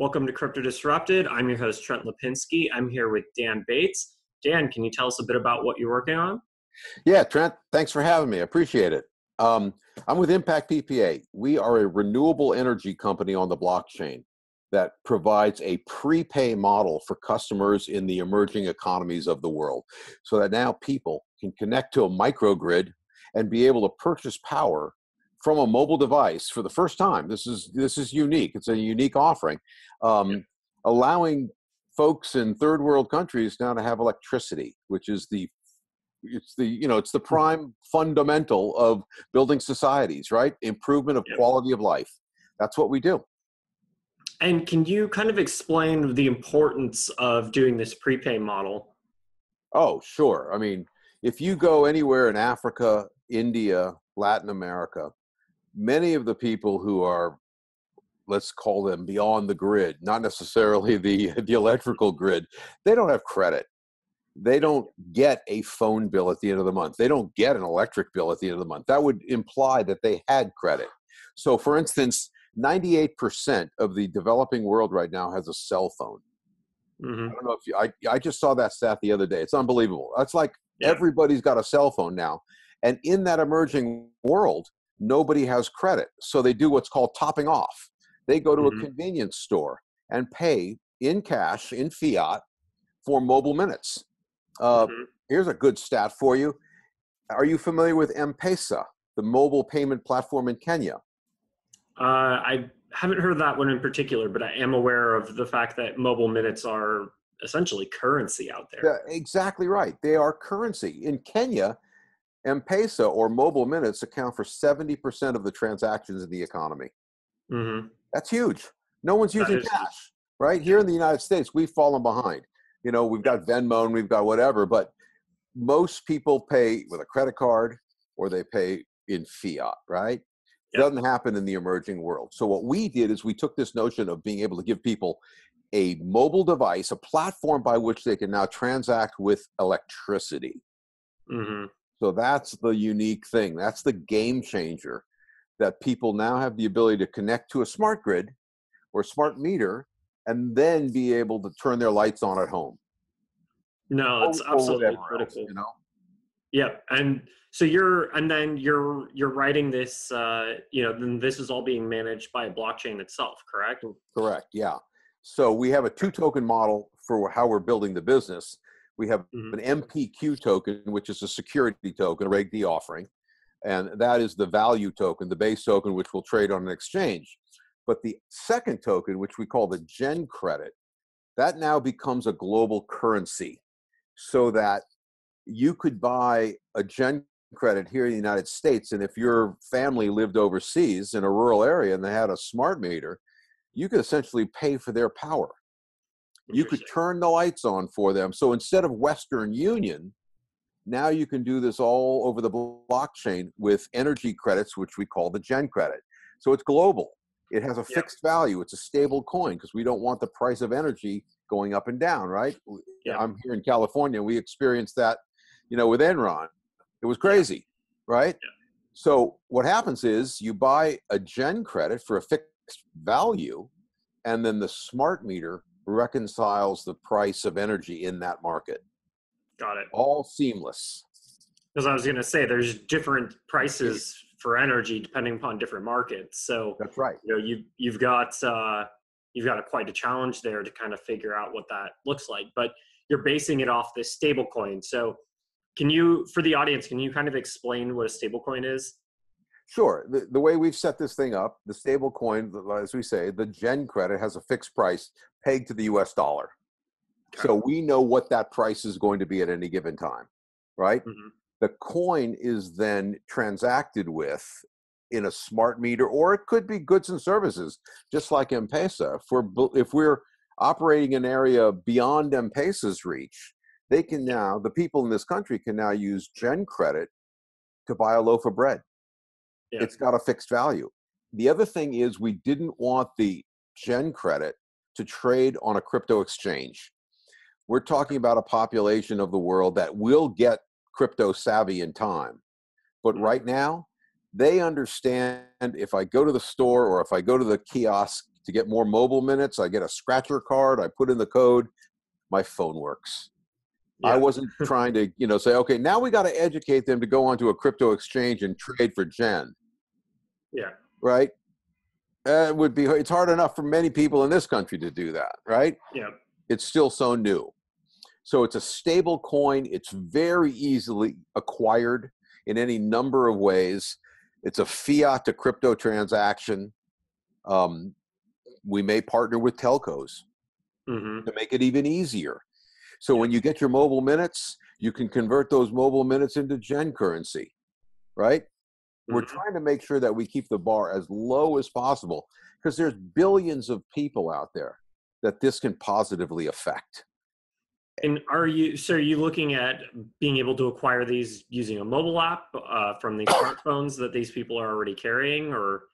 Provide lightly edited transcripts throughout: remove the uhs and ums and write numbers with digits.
Welcome to Crypto Disrupted. I'm your host, Trent Lipinski. I'm here with Dan Bates. Dan, can you tell us a bit about what you're working on? Yeah, Trent, thanks for having me. I appreciate it. I'm with Impact PPA. We are a renewable energy company on the blockchain that provides a prepay model for customers in the emerging economies of the world so that now people can connect to a microgrid and be able to purchase power from a mobile device for the first time. This is unique. It's a unique offering, allowing folks in third world countries now to have electricity, which is it's the prime fundamental of building societies, right? Improvement of quality of life. That's what we do. And can you kind of explain the importance of doing this prepay model? Oh, sure. I mean, if you go anywhere in Africa, India, Latin America, many of the people who are, let's call them beyond the grid, not necessarily the electrical grid, they don't have credit. They don't get a phone bill at the end of the month. They don't get an electric bill at the end of the month. That would imply that they had credit. So for instance, 98% of the developing world right now has a cell phone. I don't know if I just saw that stat the other day. It's unbelievable. That's like everybody's got a cell phone now. And in that emerging world, nobody has credit. So they do what's called topping off. They go to a convenience store and pay in cash, in fiat, for mobile minutes. Here's a good stat for you. Are you familiar with M-Pesa, the mobile payment platform in Kenya? I haven't heard that one in particular, but I am aware of the fact that mobile minutes are essentially currency out there. Yeah, exactly right. They are currency. In Kenya, M-Pesa or mobile minutes account for 70% of the transactions in the economy. That's huge. No one's using cash, right? Here in the United States, we've fallen behind. You know, we've got Venmo and we've got whatever, but most people pay with a credit card or they pay in fiat, right? It doesn't happen in the emerging world. So what we did is we took this notion of being able to give people a mobile device, a platform by which they can now transact with electricity. So that's the unique thing. That's the game changer, that people now have the ability to connect to a smart grid or smart meter and then be able to turn their lights on at home. No, it's absolutely critical. Else, you know? Yep. And so you're writing this, then this is all being managed by a blockchain itself, correct? Correct. Yeah. So we have a 2-token model for how we're building the business. We have an MPQ token, which is a security token, a Reg D offering. And that is the value token, the base token, which will trade on an exchange. But the second token, which we call the Gen credit, that now becomes a global currency so that you could buy a Gen credit here in the United States. And if your family lived overseas in a rural area and they had a smart meter, you could essentially pay for their power. You could turn the lights on for them. So instead of Western Union, now you can do this all over the blockchain with energy credits, which we call the Gen credit. So it's global. It has a fixed value. It's a stable coin because we don't want the price of energy going up and down, right? I'm here in California. We experienced that, with Enron. It was crazy, right? So what happens is you buy a Gen credit for a fixed value, and then the smart meter reconciles the price of energy in that market. Got it. All seamless. Because I was going to say there's different prices for energy depending upon different markets. So that's right. You've got quite a challenge there to kind of figure out what that looks like. But you're basing it off this stable coin. So for the audience, can you kind of explain what a stable coin is? Sure. The way we've set this thing up, the stable coin, as we say, the Gen credit has a fixed price pegged to the US dollar. Okay. So we know what that price is going to be at any given time, right? The coin is then transacted with in a smart meter, or it could be goods and services, just like M-Pesa. If we're operating an area beyond M-Pesa's reach, the people in this country can now use Gen credit to buy a loaf of bread. It's got a fixed value. The other thing is we didn't want the Gen credit to trade on a crypto exchange. We're talking about a population of the world that will get crypto savvy in time. But right now, they understand if I go to the store or if I go to the kiosk To get more mobile minutes, I get a scratcher card, I put in the code, my phone works. I Yeah. wasn't trying to, say, okay, now we got to educate them to go onto a crypto exchange and trade for Gen, Yeah. right? It's hard enough for many people in this country to do that, right? Yeah. It's still so new. So it's a stable coin. It's very easily acquired in any number of ways. It's a fiat to crypto transaction. We may partner with telcos Mm-hmm. to make it even easier. So when Yeah. you get your mobile minutes, you can convert those mobile minutes into Gen currency, right? We're Mm-hmm. trying to make sure that we keep the bar as low as possible because there's billions of people out there that this can positively affect. And are you looking at being able to acquire these using a mobile app from these smartphones that these people are already carrying, or?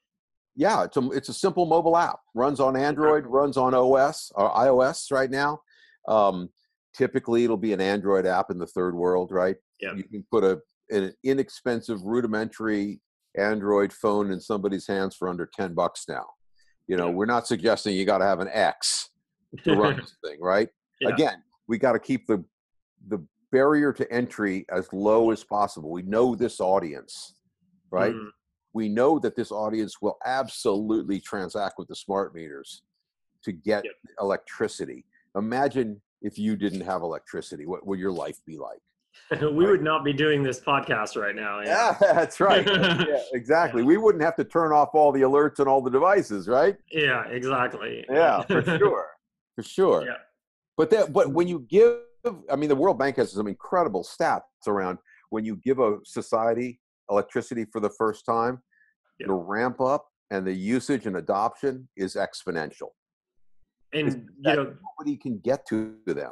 Yeah, it's a simple mobile app. Runs on Okay. Android, runs on OS or iOS right now. Typically, it'll be an Android app in the third world, right? Yeah. You can put an inexpensive, rudimentary Android phone in somebody's hands for under $10 now. Yeah. We're not suggesting you got to have an X to run this thing, right? Yeah. Again, we got to keep the barrier to entry as low as possible. We know this audience, right? Mm-hmm. We know that this audience will absolutely transact with the smart meters to get Yep. electricity. Imagine if you didn't have electricity, what would your life be like? We Right? would not be doing this podcast right now. Yeah. Yeah, that's right. Yeah, exactly. Yeah. We wouldn't have to turn off all the alerts and all the devices, right? Yeah, exactly. Yeah, for sure. For sure. Yeah. But when you give, I mean, the World Bank has some incredible stats around when you give a society electricity for the first time, Yeah. the ramp up and the usage and adoption is exponential. It's And that nobody can get to them.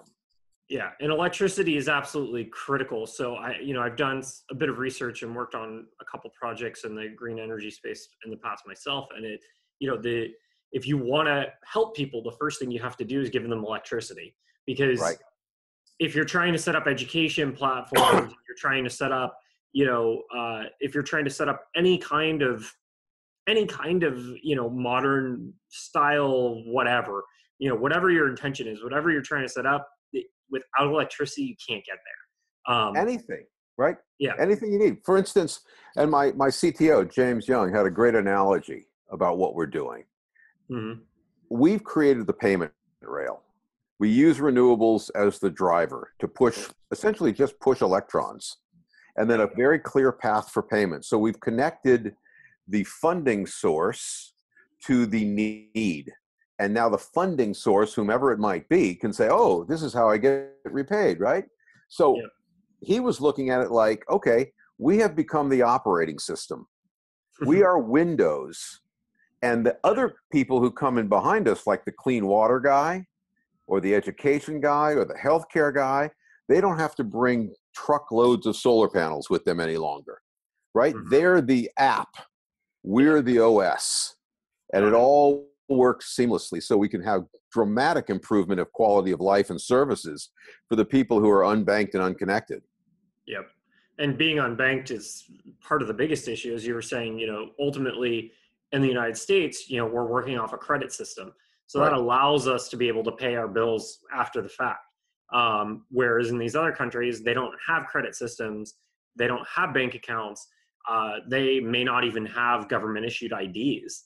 yeah, and electricity is absolutely critical. So I've done a bit of research and worked on a couple projects in the green energy space in the past myself. And if you want to help people, the first thing you have to do is give them electricity, because Right. if you're trying to set up education platforms, you're trying to set up, if you're trying to set up any kind of modern style, whatever your intention is, whatever you're trying to set up, without electricity, you can't get there. Anything, right? Yeah. Anything you need. For instance, and my CTO, James Young, had a great analogy about what we're doing. Mm-hmm. We've created the payment rail. We use renewables as the driver to essentially just push electrons, and then a very clear path for payment. So we've connected the funding source to the need. And now the funding source, whomever it might be, can say, oh, this is how I get repaid, right? So he was looking at it like, okay, we have become the operating system. We are Windows. And the other people who come in behind us, like the clean water guy or the education guy or the healthcare guy, they don't have to bring truckloads of solar panels with them any longer, right? Mm-hmm. They're the app. We're the OS. And it all works seamlessly, so we can have dramatic improvement of quality of life and services for the people who are unbanked and unconnected. Yep. And being unbanked is part of the biggest issue. As you were saying, ultimately in the United States, we're working off a credit system. So that allows us to be able to pay our bills after the fact. Whereas in these other countries, they don't have credit systems. They don't have bank accounts. They may not even have government issued IDs.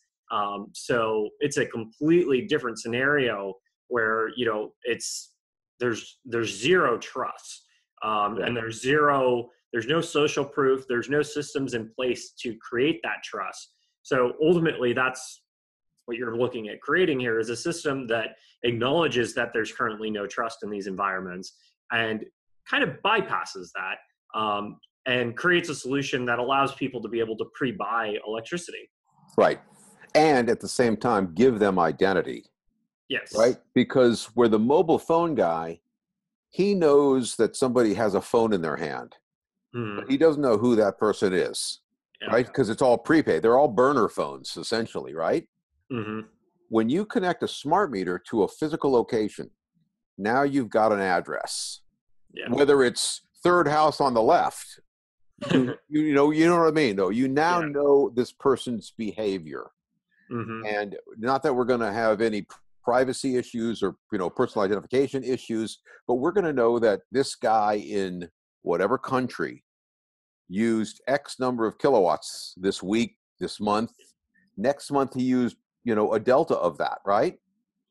So it's a completely different scenario where, there's zero trust. And there's no social proof. There's no systems in place to create that trust. So ultimately that's what you're looking at creating here, is a system that acknowledges that there's currently no trust in these environments and kind of bypasses that, and creates a solution that allows people to be able to pre-buy electricity. Right. And at the same time, give them identity. Yes. Right? Because where the mobile phone guy, he knows that somebody has a phone in their hand, but he doesn't know who that person is, right? Because it's all prepaid. They're all burner phones, essentially, right? Mm-hmm. When you connect a smart meter to a physical location, now you've got an address. Yeah. Whether it's third house on the left, you know what I mean, though. You now know this person's behavior. Mm-hmm. And not that we're going to have any privacy issues or, personal identification issues, but we're going to know that this guy in whatever country used X number of kilowatts this week, this month. Next month he used, a delta of that, right?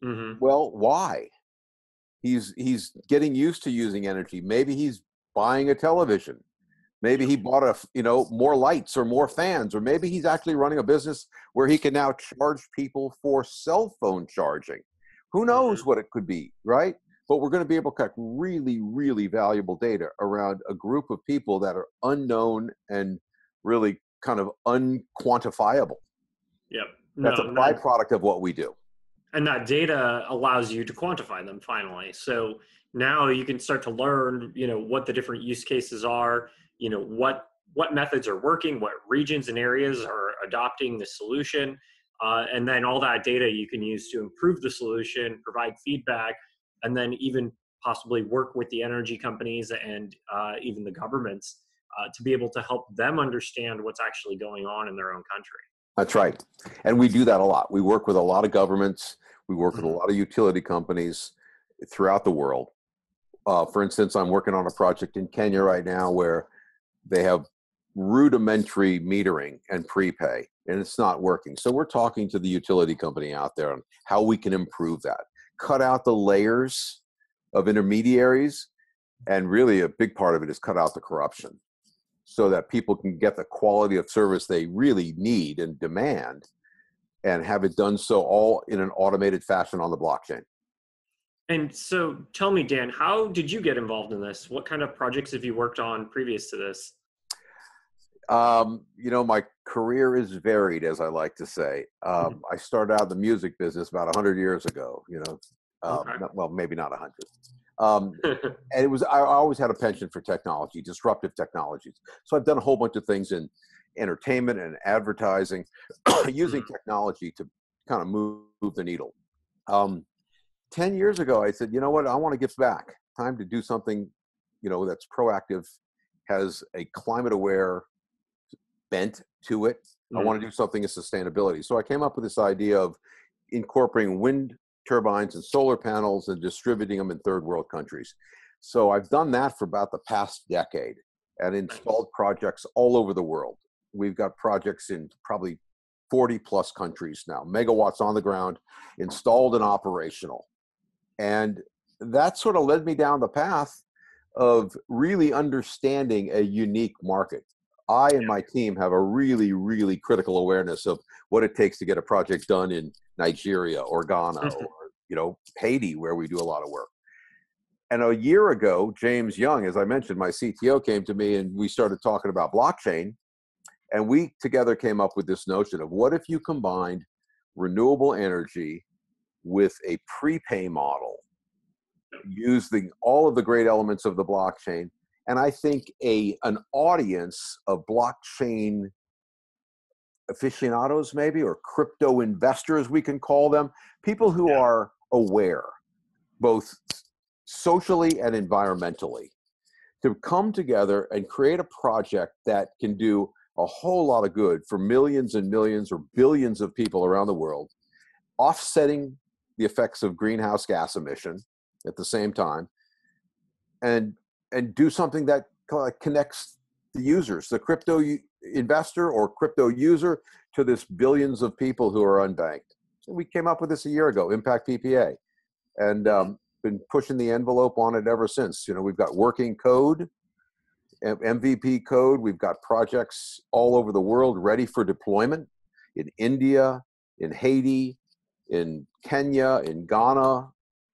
Mm-hmm. Well, why? He's getting used to using energy. Maybe he's buying a television. Maybe he bought more lights or more fans, or maybe he's actually running a business where he can now charge people for cell phone charging. Who Mm-hmm. knows what it could be, right? But we're going to be able to collect really, really valuable data around a group of people that are unknown and really kind of unquantifiable. Yep. That's a No, byproduct of what we do. and that data allows you to quantify them finally. So now you can start to learn, what the different use cases are, what methods are working, what regions and areas are adopting the solution. And then all that data you can use to improve the solution, provide feedback, and then even possibly work with the energy companies and even the governments to be able to help them understand what's actually going on in their own country. That's right. And we do that a lot. We work with a lot of governments. We work with a Mm-hmm. lot of utility companies throughout the world. For instance, I'm working on a project in Kenya right now where they have rudimentary metering and prepay, and it's not working. So we're talking to the utility company out there on how we can improve that, cut out the layers of intermediaries, and really a big part of it is cut out the corruption so that people can get the quality of service they really need and demand, and have it done so all in an automated fashion on the blockchain. And so tell me, Dan, how did you get involved in this? What kind of projects have you worked on previous to this? My career is varied, as I like to say. I started out in the music business about 100 years ago, Okay. well, maybe not 100. And I always had a penchant for technology, disruptive technologies. So I've done a whole bunch of things in entertainment and advertising, using technology to kind of move the needle. 10 years ago, I said, you know what, I want to give back. Time to do something, that's proactive, has a climate aware bent to it. I want to do something in sustainability. So I came up with this idea of incorporating wind turbines and solar panels and distributing them in third world countries. So I've done that for about the past decade and installed projects all over the world. We've got projects in probably 40 plus countries now, megawatts on the ground, installed and operational. And that sort of led me down the path of really understanding a unique market. I and my team have a really, really critical awareness of what it takes to get a project done in Nigeria or Ghana or, Haiti, where we do a lot of work. And a year ago, James Young, as I mentioned, my CTO, came to me and we started talking about blockchain. And we together came up with this notion of what if you combined renewable energy with a prepay model, using all of the great elements of the blockchain. And I think an audience of blockchain aficionados, maybe, or crypto investors, we can call them, people who are aware, both socially and environmentally, to come together and create a project that can do a whole lot of good for millions and millions or billions of people around the world, offsetting the effects of greenhouse gas emission at the same time, and do something that connects the users, the crypto investor or crypto user, to this billions of people who are unbanked. So we came up with this a year ago, Impact PPA, and been pushing the envelope on it ever since. We've got working code, MVP code. We've got projects all over the world ready for deployment in India, in Haiti, in Kenya, in Ghana,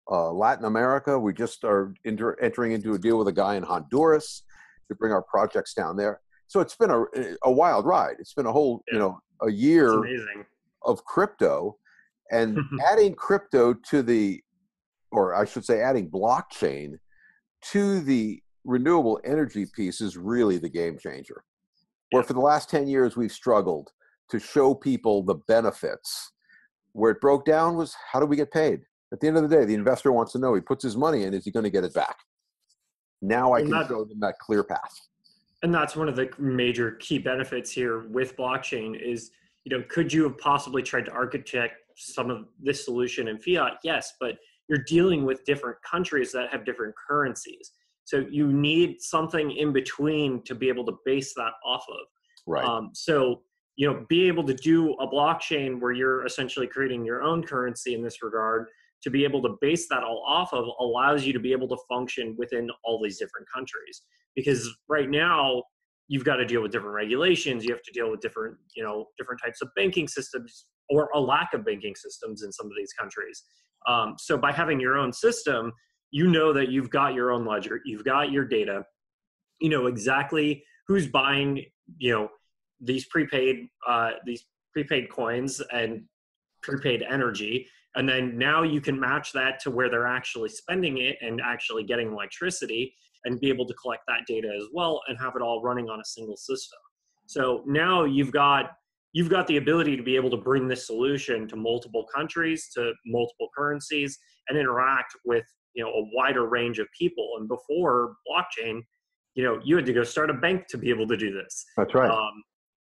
Latin America. We just are entering into a deal with a guy in Honduras to bring our projects down there. So it's been a wild ride. It's been a whole, a year of crypto, and adding crypto to or I should say adding blockchain to the renewable energy piece is really the game changer. Where for the last 10 years, we've struggled to show people the benefits. Where it broke down was, how do we get paid? At the end of the day, the investor wants to know, he puts his money in, is he going to get it back? Now I can show them that clear path. And that's one of the major key benefits here with blockchain is could you have possibly tried to architect some of this solution in fiat? Yes, but you're dealing with different countries that have different currencies. So you need something in between to be able to base that off of. Right. Be able to do a blockchain where you're essentially creating your own currency in this regard, to be able to base that all off of, allows you to be able to function within all these different countries. Because right now, you've got to deal with different regulations. You have to deal with different types of banking systems, or a lack of banking systems in some of these countries. So by having your own system, that you've got your own ledger, you've got your data, exactly who's buying, these prepaid coins and prepaid energy. And then now you can match that to where they're actually spending it and actually getting electricity, and be able to collect that data as well and have it all running on a single system. So now you've got the ability to be able to bring this solution to multiple countries, to multiple currencies, and interact with a wider range of people. And before blockchain, you had to go start a bank to be able to do this. That's right.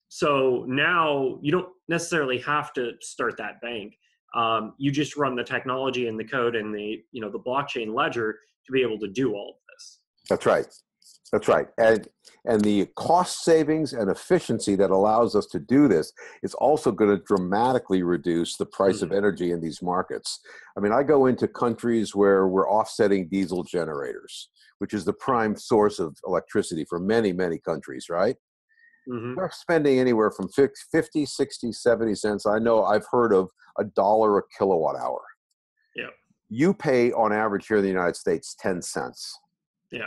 So now you don't necessarily have to start that bank. You just run the technology and the code and the blockchain ledger to be able to do all of this. That's right. That's right. And the cost savings and efficiency that allows us to do this is also going to dramatically reduce the price of energy in these markets. I mean, I go into countries where we're offsetting diesel generators, which is the prime source of electricity for many, many countries, right? They're spending anywhere from 50, 60, 70 cents. I know I've heard of $1 a kilowatt hour. Yeah. You pay on average here in the United States 10 cents. Yeah.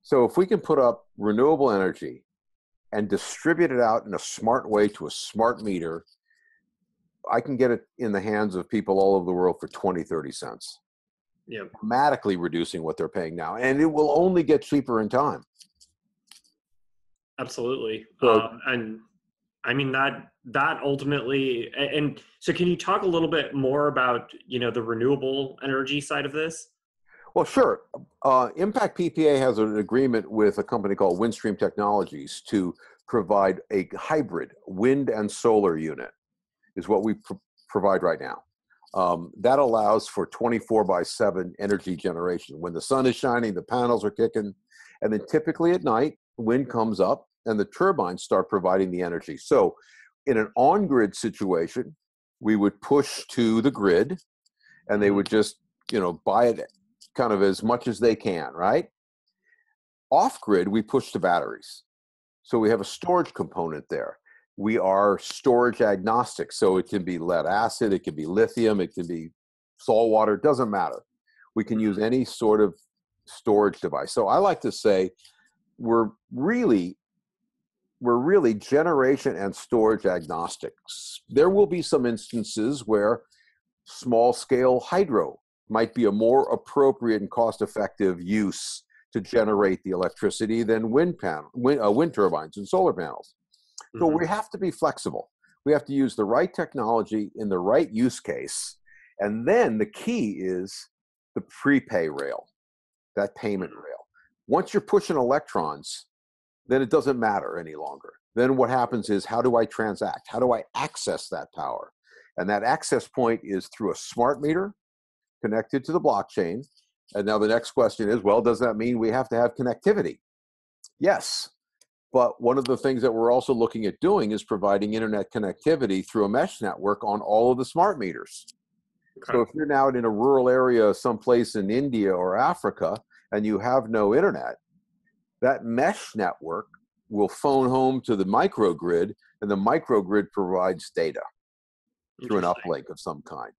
So if we can put up renewable energy and distribute it out in a smart way to a smart meter, I can get it in the hands of people all over the world for 20, 30 cents. Yeah. Dramatically reducing what they're paying now. And it will only get cheaper in time. Absolutely. So, and I mean, that ultimately, and so can you talk a little bit more about, the renewable energy side of this? well, sure. Impact PPA has an agreement with a company called Windstream Technologies to provide a hybrid wind and solar unit, is what we provide right now. That allows for 24/7 energy generation. When the sun is shining, the panels are kicking, and then typically at night, wind comes up and the turbines start providing the energy. So in an on-grid situation, we would push to the grid, and they would just, buy it kind of as much as they can, right? Off-grid, we push to batteries. So we have a storage component there. We are storage agnostic, so it can be lead acid, it can be lithium, it can be salt water, it doesn't matter. We can use any sort of storage device. So I like to say we're really generation and storage agnostics. There will be some instances where small scale hydro might be a more appropriate and cost-effective use to generate the electricity than wind turbines and solar panels. So we have to be flexible. We have to use the right technology in the right use case. And then the key is the prepay rail, that payment rail. Once you're pushing electrons, then it doesn't matter any longer. Then what happens is, how do I transact? How do I access that power? And that access point is through a smart meter connected to the blockchain. And now the next question is, well, does that mean we have to have connectivity? Yes. But one of the things that we're also looking at doing is providing internet connectivity through a mesh network on all of the smart meters. Okay. So if you're now in a rural area someplace in India or Africa and you have no internet, that mesh network will phone home to the microgrid, and the microgrid provides data through an uplink of some kind.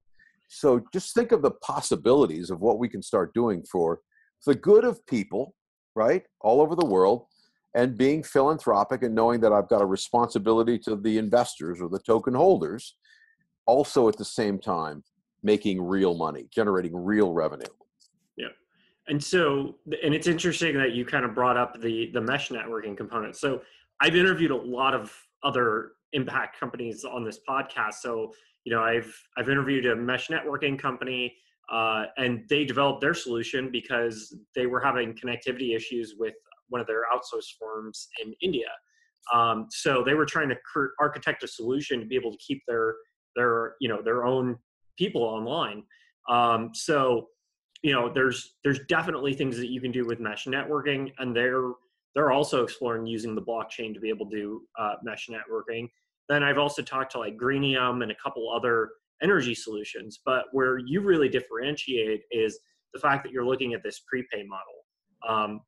So just think of the possibilities of what we can start doing for the good of people, right, all over the world, and being philanthropic and knowing that I've got a responsibility to the investors or the token holders, also at the same time making real money, generating real revenue. Yeah. And so, and it's interesting that you kind of brought up the mesh networking component. So I've interviewed a lot of other impact companies on this podcast. So, I've interviewed a mesh networking company, and they developed their solution because they were having connectivity issues with one of their outsourced firms in India. So they were trying to architect a solution to be able to keep their own people online. So there's definitely things that you can do with mesh networking, and they're also exploring using the blockchain to be able to do mesh networking. Then I've also talked to like Greenium and a couple other energy solutions, but where you really differentiate is the fact that you're looking at this prepay model.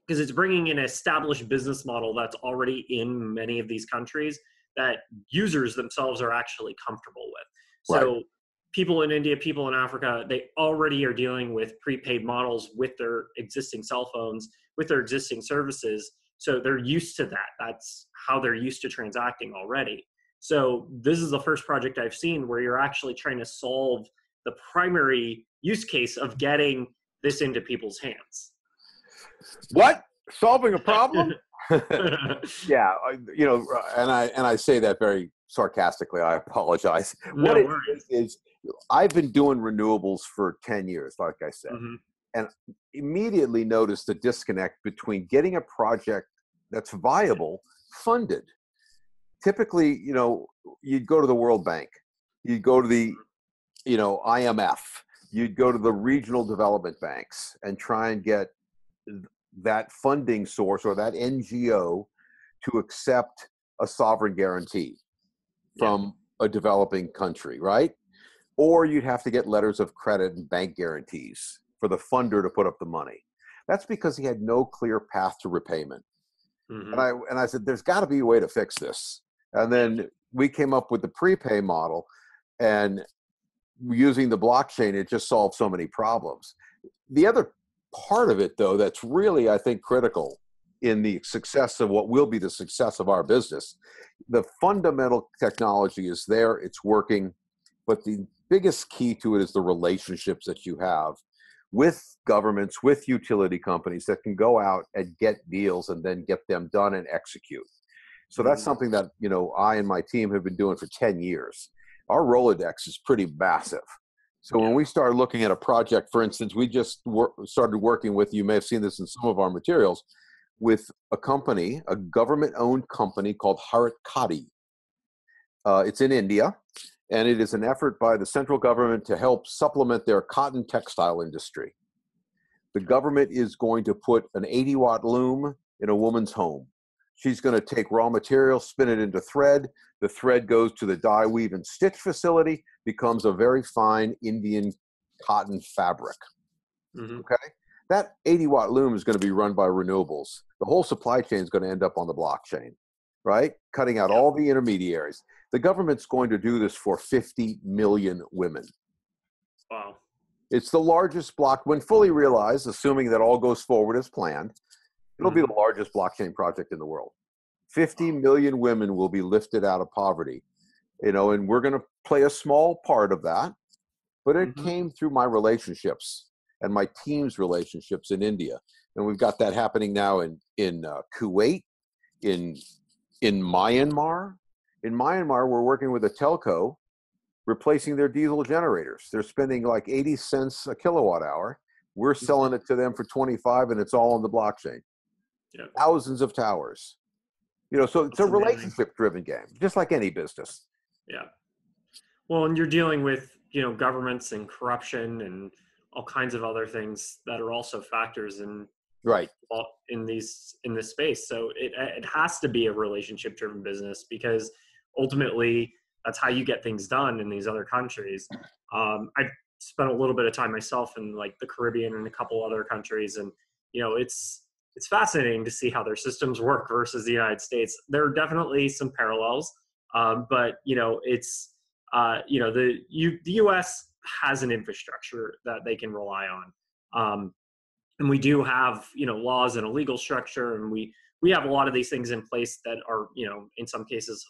Because it's bringing an established business model that's already in many of these countries that users themselves are actually comfortable with. So Right. people in India, people in Africa, they already are dealing with prepaid models with their existing cell phones, with their existing services. So they're used to that. That's how they're used to transacting already. So this is the first project I've seen where you're actually trying to solve the primary use case of getting this into people's hands. What? Solving a problem? Yeah, and I say that very sarcastically. I apologize. What No it worries. is I've been doing renewables for 10 years, like I said, Mm-hmm. and immediately noticed the disconnect between getting a project that's viable funded. Typically, you'd go to the World Bank, you'd go to the, IMF, you'd go to the regional development banks and try and get that funding source or that NGO to accept a sovereign guarantee from a developing country, right? Or you'd have to get letters of credit and bank guarantees for the funder to put up the money. That's because he had no clear path to repayment. Mm-hmm. And I said, there's got to be a way to fix this. And then we came up with the prepay model, and using the blockchain, it just solved so many problems. The other part of it, though, that's really, I think, critical in the success of what will be the success of our business, the fundamental technology is there, it's working, but the biggest key to it is the relationships that you have with governments, with utility companies that can go out and get deals and then get them done and execute. So that's something that, I and my team have been doing for 10 years. Our Rolodex is pretty massive. So when we started looking at a project, for instance, we just started working with, you may have seen this in some of our materials, with a company, a government-owned company called Harit Kadi. It's in India, and it is an effort by the central government to help supplement their cotton textile industry. The government is going to put an 80-watt loom in a woman's home. She's going to take raw material, spin it into thread. The thread goes to the dye, weave, and stitch facility, becomes a very fine Indian cotton fabric. Mm-hmm. Okay? That 80-watt loom is going to be run by renewables. The whole supply chain is going to end up on the blockchain, right? Cutting out all the intermediaries. The government's going to do this for 50 million women. Wow. It's the largest block, when fully realized, assuming that all goes forward as planned, it'll be the largest blockchain project in the world. 50 million women will be lifted out of poverty, and we're going to play a small part of that, but it came through my relationships and my team's relationships in India. And we've got that happening now in Kuwait, in Myanmar. In Myanmar, we're working with a telco replacing their diesel generators. They're spending like 80 cents a kilowatt hour. We're selling it to them for 25, and it's all on the blockchain. Yeah. Thousands of towers. So it's That's a amazing. relationship-driven game, just like any business. Yeah. Well, and you're dealing with, governments and corruption and all kinds of other things that are also factors in this space. So it has to be a relationship-driven business, because ultimately that's how you get things done in these other countries. I've spent a little bit of time myself in like the Caribbean and a couple other countries, and it's fascinating to see how their systems work versus the United States. There are definitely some parallels, but it's the U.S. has an infrastructure that they can rely on. And we do have, laws and a legal structure, and we have a lot of these things in place that are, in some cases,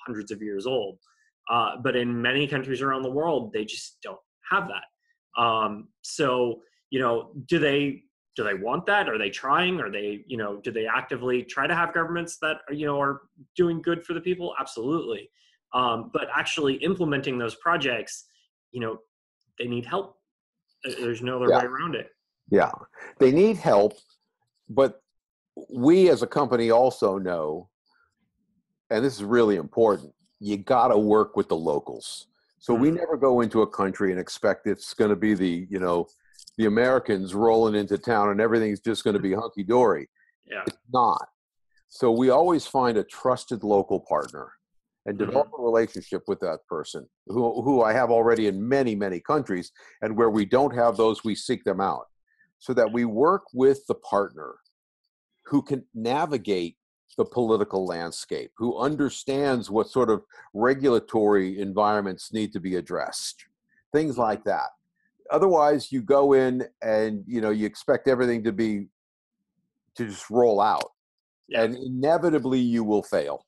hundreds of years old. But in many countries around the world, they just don't have that. So, do they want that? Are they trying? Are they, do they actively try to have governments that are doing good for the people? Absolutely. But actually implementing those projects, they need help. There's no other way around it. Yeah, they need help, but we as a company also know and this is really important, you got to work with the locals. So we never go into a country and expect it's going to be the Americans rolling into town and everything's just going to be hunky dory. Yeah. It's not. So we always find a trusted local partner and develop a relationship with that person who I have already in many, many countries. And where we don't have those, we seek them out so that we work with the partner who can navigate the political landscape, who understands what sort of regulatory environments need to be addressed, things like that. Otherwise, you go in and you expect everything to just roll out, and inevitably you will fail.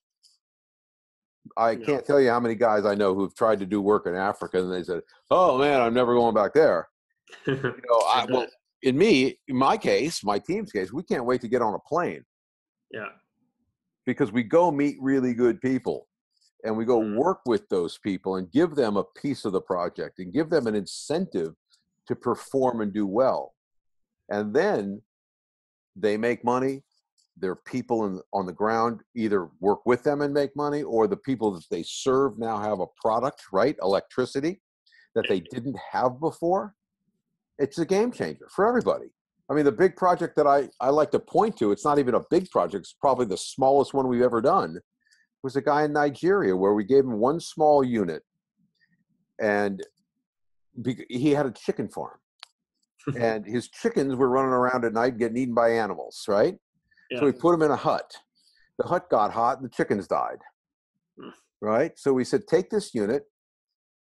I can't tell you how many guys I know who've tried to do work in Africa and they said, "Oh man, I'm never going back there." Well, in my case, my team's case, we can't wait to get on a plane. Yeah. Because we go meet really good people and we go work with those people and give them a piece of the project and give them an incentive to perform and do well. And then they make money. Their people on the ground either work with them and make money, or the people that they serve now have a product, right? Electricity that they didn't have before. It's a game changer for everybody. I mean, the big project that I like to point to, it's not even a big project, it's probably the smallest one we've ever done, was a guy in Nigeria where we gave him one small unit, and he had a chicken farm. And his chickens were running around at night getting eaten by animals, right? Yeah. So we put him in a hut. The hut got hot and the chickens died, right? So we said, take this unit,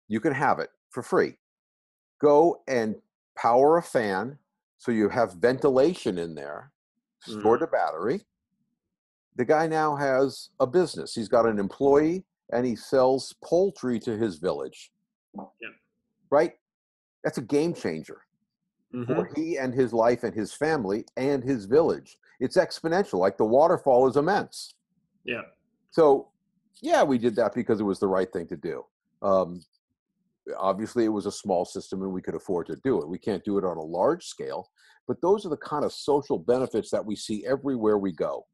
you can have it for free. Go and power a fan, so you have ventilation in there, store the battery. The guy now has a business. He's got an employee and he sells poultry to his village. Yeah. Right? That's a game changer for he and his life and his family and his village. It's exponential. Like the waterfall is immense. Yeah. So, yeah, we did that because it was the right thing to do. Obviously, it was a small system and we could afford to do it. We can't do it on a large scale, but those are the kind of social benefits that we see everywhere we go.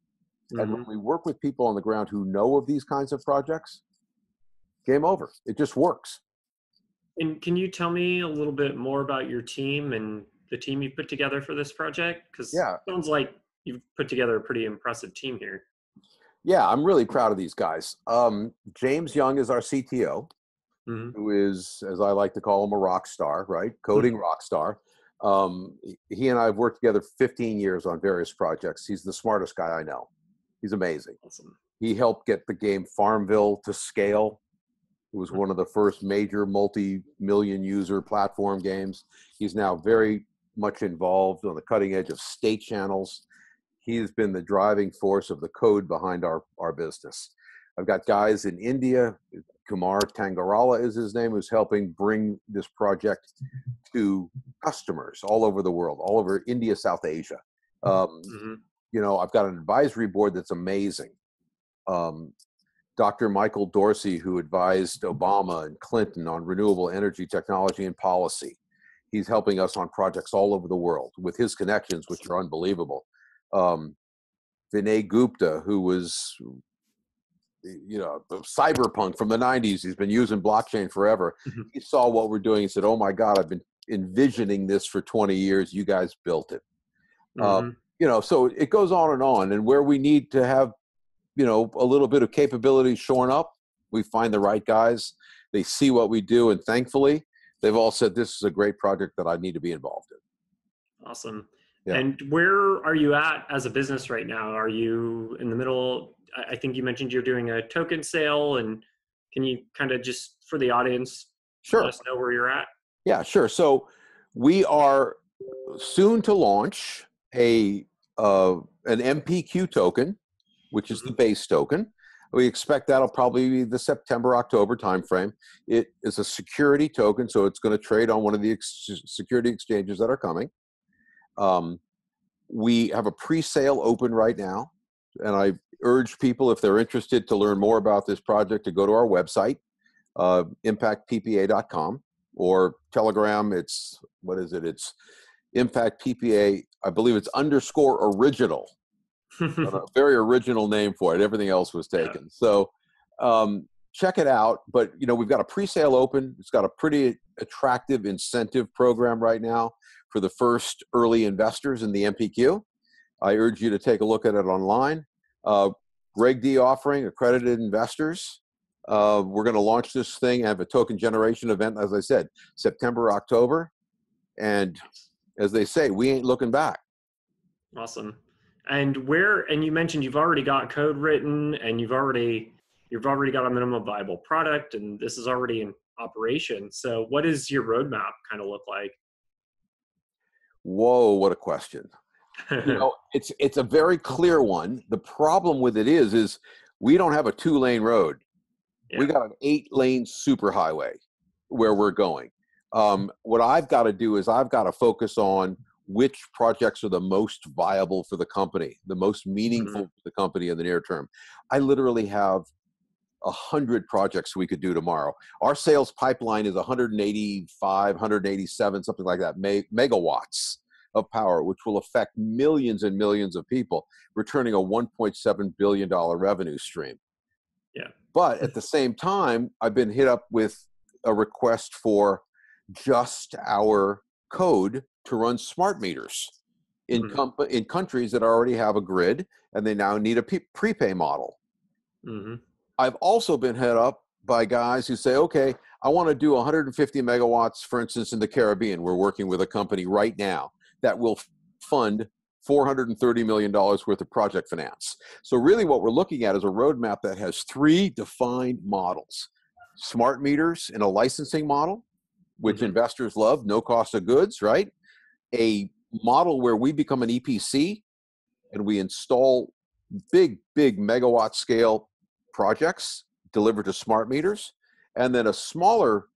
And when we work with people on the ground who know of these kinds of projects, game over. It just works. And can you tell me a little bit more about your team and the team you put together for this project? Because it sounds like you've put together a pretty impressive team here. Yeah, I'm really proud of these guys. James Young is our CTO, who is, as I like to call him, a rock star, right? Coding rock star. He and I have worked together 15 years on various projects. He's the smartest guy I know. He's amazing. Awesome. He helped get the game Farmville to scale. It was one of the first major multi-million user platform games. He's now very much involved on the cutting edge of state channels. He's been the driving force of the code behind our business. I've got guys in India. Kumar Tangarala is his name, who's helping bring this project to customers all over the world, all over India, South Asia. I've got an advisory board that's amazing. Dr. Michael Dorsey, who advised Obama and Clinton on renewable energy technology and policy. He's helping us on projects all over the world with his connections, which are unbelievable. Vinay Gupta, who was, cyberpunk from the 90s. He's been using blockchain forever. He saw what we're doing and said, oh my God, I've been envisioning this for 20 years. You guys built it. So it goes on. And where we need to have, a little bit of capability shorn up, we find the right guys. They see what we do. And thankfully, they've all said, this is a great project that I need to be involved in. Awesome. Yeah. And where are you at as a business right now? Are you in the middle? I think you mentioned you're doing a token sale, and can you kind of just, for the audience, let us know where you're at? Yeah, sure. So we are soon to launch an MPQ token, which is the base token. We expect that'll probably be the September, October timeframe. It is a security token, so it's going to trade on one of the security exchanges that are coming. We have a pre-sale open right now, and I urge people, if they're interested to learn more about this project, to go to our website, impactppa.com, or Telegram. It's Impact PPA. I believe it's _original. A very original name for it. Everything else was taken. So check it out. But, we've got a pre-sale open. It's got a pretty attractive incentive program right now for the first early investors in the MPQ. I urge you to take a look at it online. Reg D offering, accredited investors. We're going to launch this thing, have a token generation event, as I said, September, October. And as they say, we ain't looking back. Awesome. And you mentioned you've already got code written and you've already got a minimum viable product, and this is already in operation. So what does your roadmap kind of look like? Whoa, what a question. It's a very clear one. The problem with it is we don't have a 2-lane road. Yeah. We got an 8-lane superhighway where we're going. What I've got to do is I've got to focus on which projects are the most viable for the company, the most meaningful for the company in the near term. I literally have 100 projects we could do tomorrow. Our sales pipeline is 185, 187, something like that, megawatts of power, which will affect millions and millions of people, returning a $1.7 billion revenue stream. Yeah. But at the same time, I've been hit up with a request for just our code to run smart meters in countries that already have a grid, and they now need a prepay model. I've also been hit up by guys who say, okay, I want to do 150 megawatts, for instance, in the Caribbean. We're working with a company right now that will fund $430 million worth of project finance. So really what we're looking at is a roadmap that has 3 defined models. Smart meters in a licensing model, which investors love, no cost of goods, right? A model where we become an EPC and we install big megawatt scale projects delivered to smart meters, and then a smaller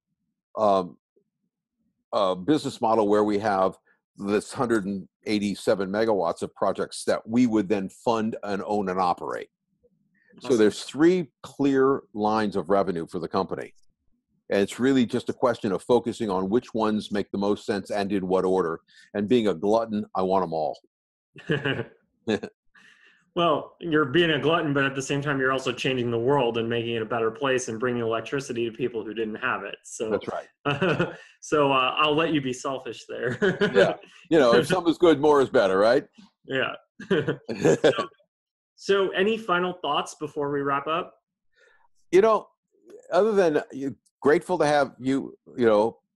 business model where we have this 187 megawatts of projects that we would then fund and own and operate. Awesome. So there's 3 clear lines of revenue for the company. And it's really just a question of focusing on which ones make the most sense and in what order. And being a glutton, I want them all. Well, you're being a glutton, but at the same time, you're also changing the world and making it a better place and bringing electricity to people who didn't have it. So that's right. So I'll let you be selfish there. Yeah. If something's good, more is better, right? Yeah. So any final thoughts before we wrap up? Other than grateful to have you,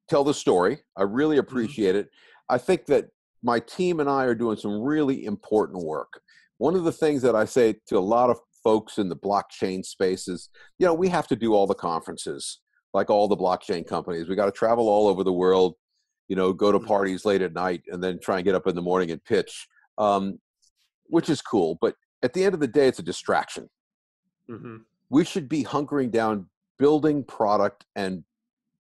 tell the story. I really appreciate it. I think that my team and I are doing some really important work. One of the things that I say to a lot of folks in the blockchain space is, we have to do all the conferences, like all the blockchain companies. We got to travel all over the world, go to parties late at night and then try and get up in the morning and pitch, which is cool. But at the end of the day, it's a distraction. We should be hunkering down, building product and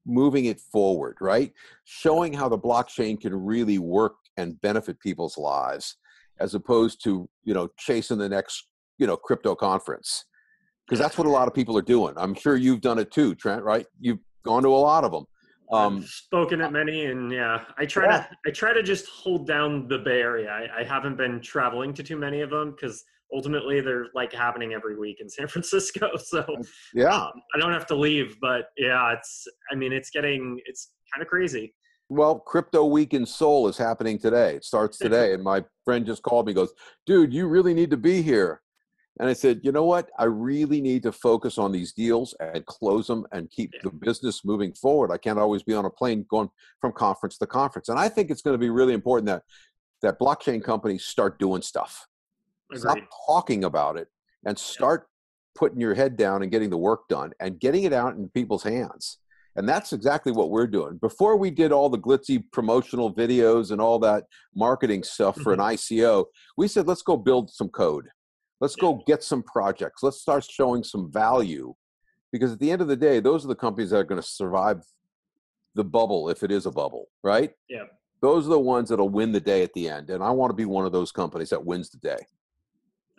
moving it forward, right? Showing how the blockchain can really work and benefit people's lives, as opposed to, chasing the next, crypto conference. Because that's what a lot of people are doing. I'm sure you've done it too, Trent, right? You've gone to a lot of them. I've spoken at many, and I try to just hold down the Bay Area. I haven't been traveling to too many of them because ultimately they're like happening every week in San Francisco. So I don't have to leave, but it's kind of crazy. Well, Crypto Week in Seoul is happening today. It starts today. And my friend just called me, goes, dude, you really need to be here. And I said, you know what? I really need to focus on these deals and close them and keep the business moving forward. I can't always be on a plane going from conference to conference. And I think it's going to be really important that blockchain companies start doing stuff. Agreed. Stop talking about it and start putting your head down and getting the work done and getting it out in people's hands. And that's exactly what we're doing. Before we did all the glitzy promotional videos and all that marketing stuff for an ICO, we said, let's go build some code. Let's go get some projects. Let's start showing some value. Because at the end of the day, those are the companies that are going to survive the bubble, if it is a bubble, right? Yeah. Those are the ones that'll win the day at the end. And I want to be one of those companies that wins the day.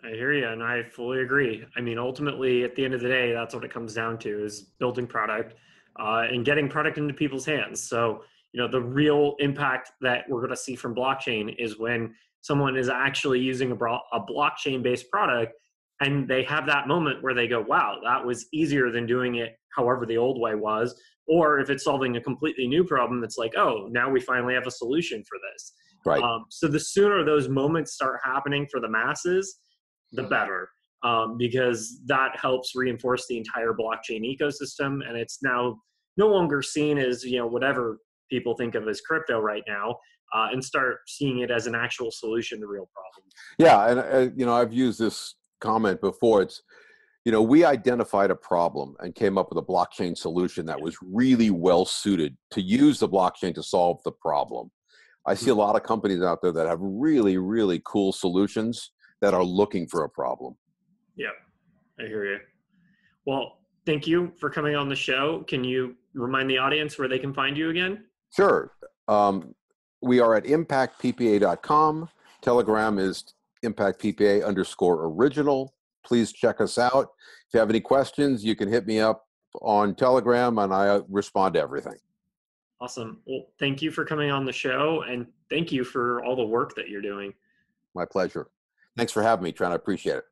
I hear you, and I fully agree. I mean, ultimately, at the end of the day, that's what it comes down to, is building product and getting product into people's hands. So, the real impact that we're going to see from blockchain is when someone is actually using a blockchain-based product and they have that moment where they go, wow, that was easier than doing it however the old way was. Or if it's solving a completely new problem, it's like, oh, now we finally have a solution for this. Right. So the sooner those moments start happening for the masses, the better, because that helps reinforce the entire blockchain ecosystem. And it's now no longer seen as, whatever people think of as crypto right now, and start seeing it as an actual solution to real problems. Yeah, and I've used this comment before. It's, we identified a problem and came up with a blockchain solution that was really well suited to use the blockchain to solve the problem. I see a lot of companies out there that have really, really cool solutions that are looking for a problem. Yeah, I hear you. Well, thank you for coming on the show. Can you remind the audience where they can find you again? Sure. We are at impactppa.com. Telegram is impactppa_original. Please check us out. If you have any questions, you can hit me up on Telegram, and I respond to everything. Awesome. Well, thank you for coming on the show, and thank you for all the work that you're doing. My pleasure. Thanks for having me, Trent. I appreciate it.